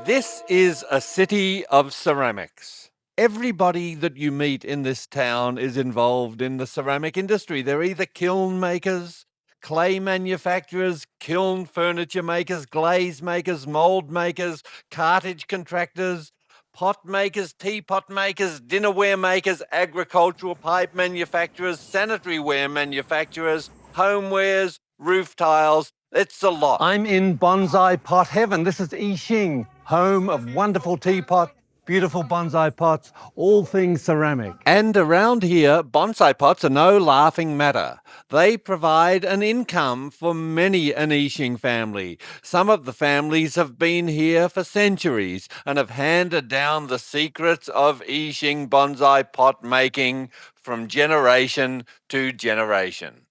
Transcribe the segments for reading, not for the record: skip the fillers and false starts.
This is a city of ceramics. Everybody that you meet in this town is involved in the ceramic industry. They're either kiln makers, clay manufacturers, kiln furniture makers, glaze makers, mold makers, cartage contractors, pot makers, teapot makers, dinnerware makers, agricultural pipe manufacturers, sanitary ware manufacturers, homewares, roof tiles. It's a lot. I'm in bonsai pot heaven. This is Yixing, home of wonderful teapot, beautiful bonsai pots, all things ceramic. And around here, bonsai pots are no laughing matter. They provide an income for many an Yixing family. Some of the families have been here for centuries and have handed down the secrets of Yixing bonsai pot making from generation to generation.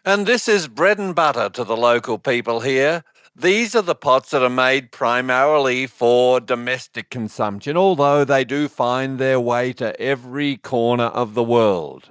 And this is bread and butter to the local people here. These are the pots that are made primarily for domestic consumption, although they do find their way to every corner of the world.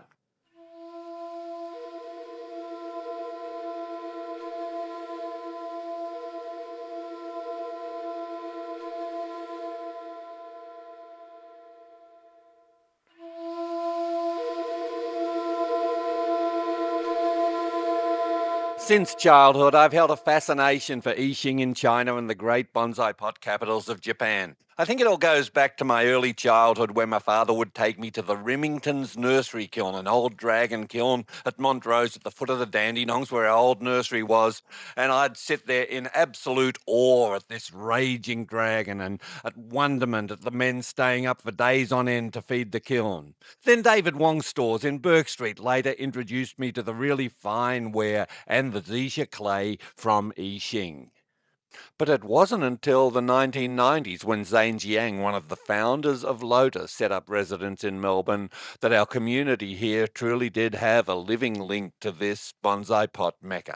Since childhood, I've held a fascination for Yixing in China and the great bonsai pot capitals of Japan. I think it all goes back to my early childhood when my father would take me to the Remington's nursery kiln, an old dragon kiln at Montrose at the foot of the Dandenongs where our old nursery was, and I'd sit there in absolute awe at this raging dragon and at wonderment at the men staying up for days on end to feed the kiln. Then David Wong's stores in Burke Street later introduced me to the really fine ware and the Zisha clay from Yixing. But it wasn't until the 1990s when Zane Jiang, one of the founders of Lotus, set up residence in Melbourne, that our community here truly did have a living link to this bonsai pot mecca.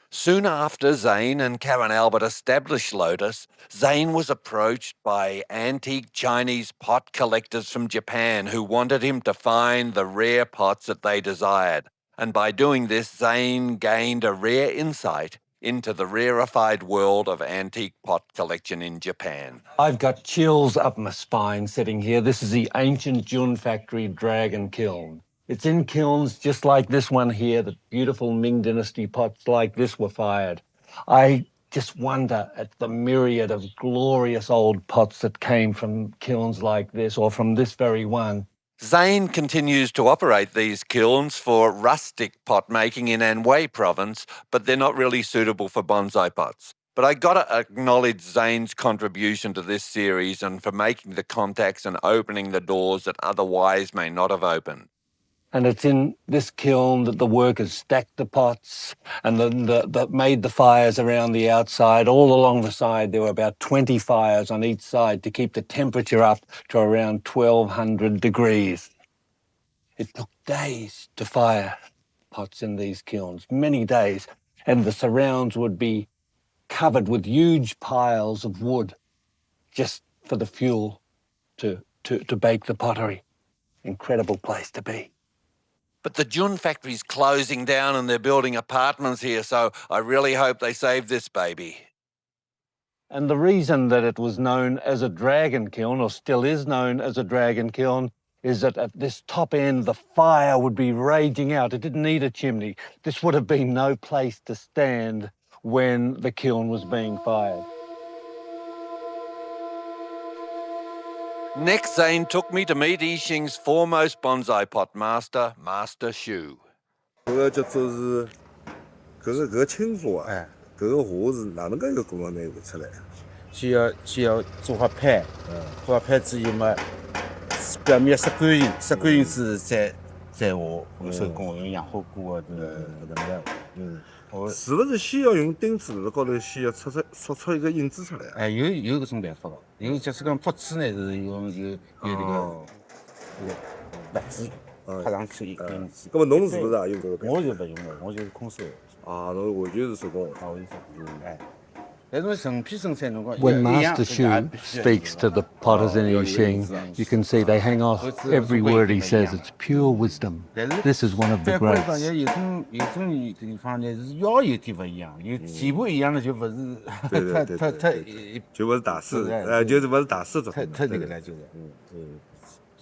Soon after Zane and Karen Albert established Lotus, Zane was approached by antique Chinese pot collectors from Japan who wanted him to find the rare pots that they desired. And by doing this, Zane gained a rare insight into the rarefied world of antique pot collection in Japan. I've got chills up my spine sitting here. This is the ancient Jun factory dragon kiln. It's in kilns just like this one here, that beautiful Ming Dynasty pots like this were fired. I just wonder at the myriad of glorious old pots that came from kilns like this or from this very one. Zane continues to operate these kilns for rustic pot making in Anhui province, but they're not really suitable for bonsai pots. But I gotta acknowledge Zane's contribution to this series and for making the contacts and opening the doors that otherwise may not have opened. And it's in this kiln that the workers stacked the pots and that made the fires around the outside. All along the side, there were about 20 fires on each side to keep the temperature up to around 1200 degrees. It took days to fire pots in these kilns, many days, and the surrounds would be covered with huge piles of wood just for the fuel to bake the pottery. Incredible place to be. But the Jun factory's closing down and they're building apartments here, so I really hope they save this baby. And the reason that it was known as a dragon kiln, or still is known as a dragon kiln, is that at this top end, the fire would be raging out. It didn't need a chimney. This would have been no place to stand when the kiln was being fired. Next, Zane took me to meet Yixing's foremost bonsai pot master, Master Xu. 这个叫做是，这个青花啊，这个花是哪能个一个过程能够出来？需要做好盘，做好盘之后嘛，表面晒干净，晒干净之后再下手工用氧化锅啊，怎么样？是不是先要用钉子辣高头先要戳出一个印子出来？哎，有搿种办法个，有就是讲pot子呢是有那个蜡纸拍上去一个印子。那么侬是不是也用这个办法？我就不用了，我就是空手。啊，侬完全是手工。啊，我就手工，哎。When Master Shu speaks to the potters in Yixing, you can see they hang off every word he says. It's pure wisdom. This is one of the 在锅上 greats. 呢，有种地方呢是腰有点不一样，有起步一样的就不是，他就不是大师，就是不是大师的。他这个呢就是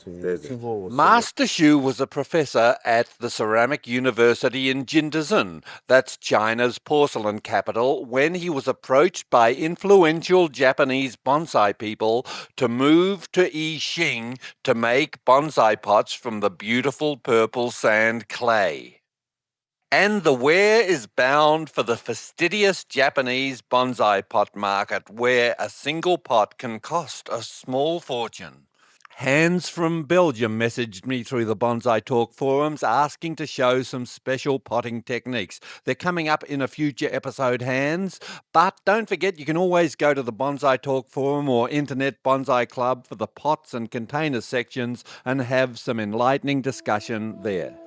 ，Master Shu was a professor at the Ceramic University in Jindazhen, that's China's porcelain capital, when he was approached by influential Japanese bonsai people to move to Yixing to make bonsai pots from the beautiful purple sand clay. And the ware is bound for the fastidious Japanese bonsai pot market, where a single pot can cost a small fortune. Hans from Belgium messaged me through the Bonsai Talk forums asking to show some special potting techniques. They're coming up in a future episode, Hans. But don't forget, you can always go to the Bonsai Talk forum or Internet Bonsai Club for the pots and containers sections and have some enlightening discussion there.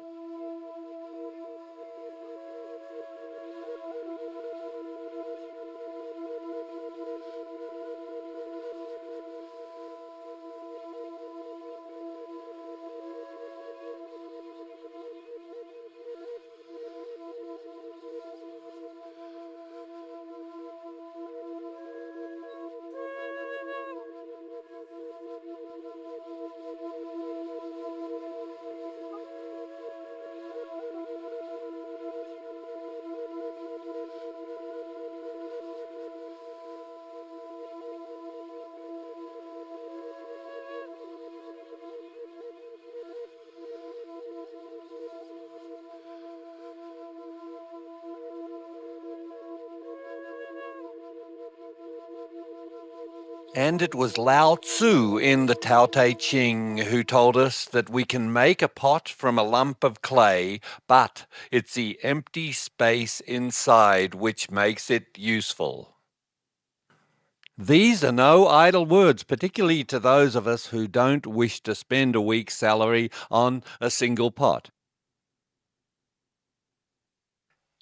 And it was Lao Tzu in the Tao Te Ching who told us that we can make a pot from a lump of clay, but it's the empty space inside which makes it useful. These are no idle words, particularly to those of us who don't wish to spend a week's salary on a single pot.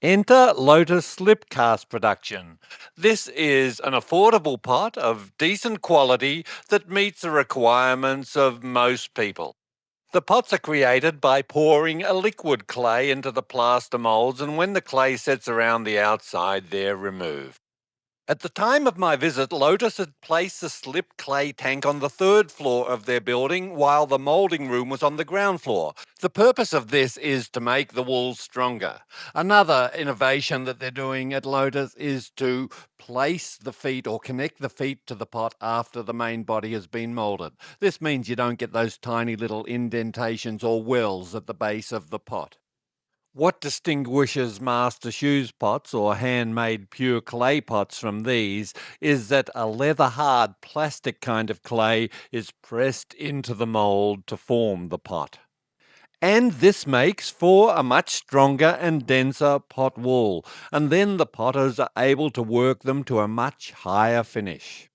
Enter Lotus Slipcast production. This is an affordable pot of decent quality that meets the requirements of most people. The pots are created by pouring a liquid clay into the plaster molds, and when the clay sets around the outside, they're removed. At the time of my visit, Lotus had placed the slip clay tank on the third floor of their building while the moulding room was on the ground floor. The purpose of this is to make the walls stronger. Another innovation that they're doing at Lotus is to place the feet or connect the feet to the pot after the main body has been moulded. This means you don't get those tiny little indentations or wells at the base of the pot. What distinguishes Master Shu's pots or handmade pure clay pots from these is that a leather-hard plastic kind of clay is pressed into the mould to form the pot. And this makes for a much stronger and denser pot wall, and then the potters are able to work them to a much higher finish.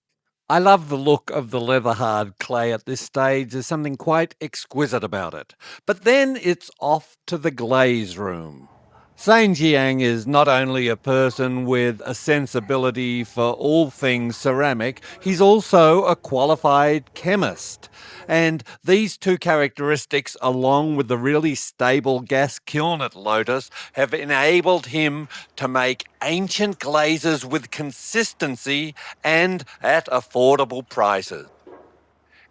I love the look of the leather-hard clay at this stage. There's something quite exquisite about it. But then it's off to the glaze room. Zhang Jiang is not only a person with a sensibility for all things ceramic, he's also a qualified chemist. And these two characteristics, along with the really stable gas kiln at Lotus, have enabled him to make ancient glazes with consistency and at affordable prices.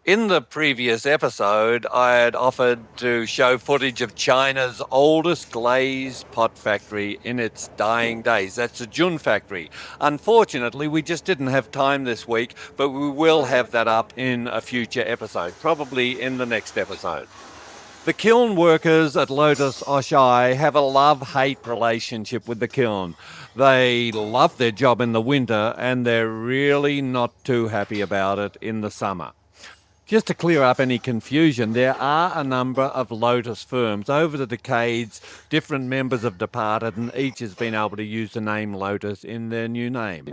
In the previous episode, I had offered to show footage of China's oldest glazed pot factory in its dying days. That's the Jun factory. Unfortunately, we just didn't have time this week, but we will have that up in a future episode, probably in the next episode. The kiln workers at Lotus Oshai have a love-hate relationship with the kiln. They love their job in the winter, and they're really not too happy about it in the summer. Just to clear up any confusion, there are a number of Lotus firms. Over the decades, different members have departed and each has been able to use the name Lotus in their new name.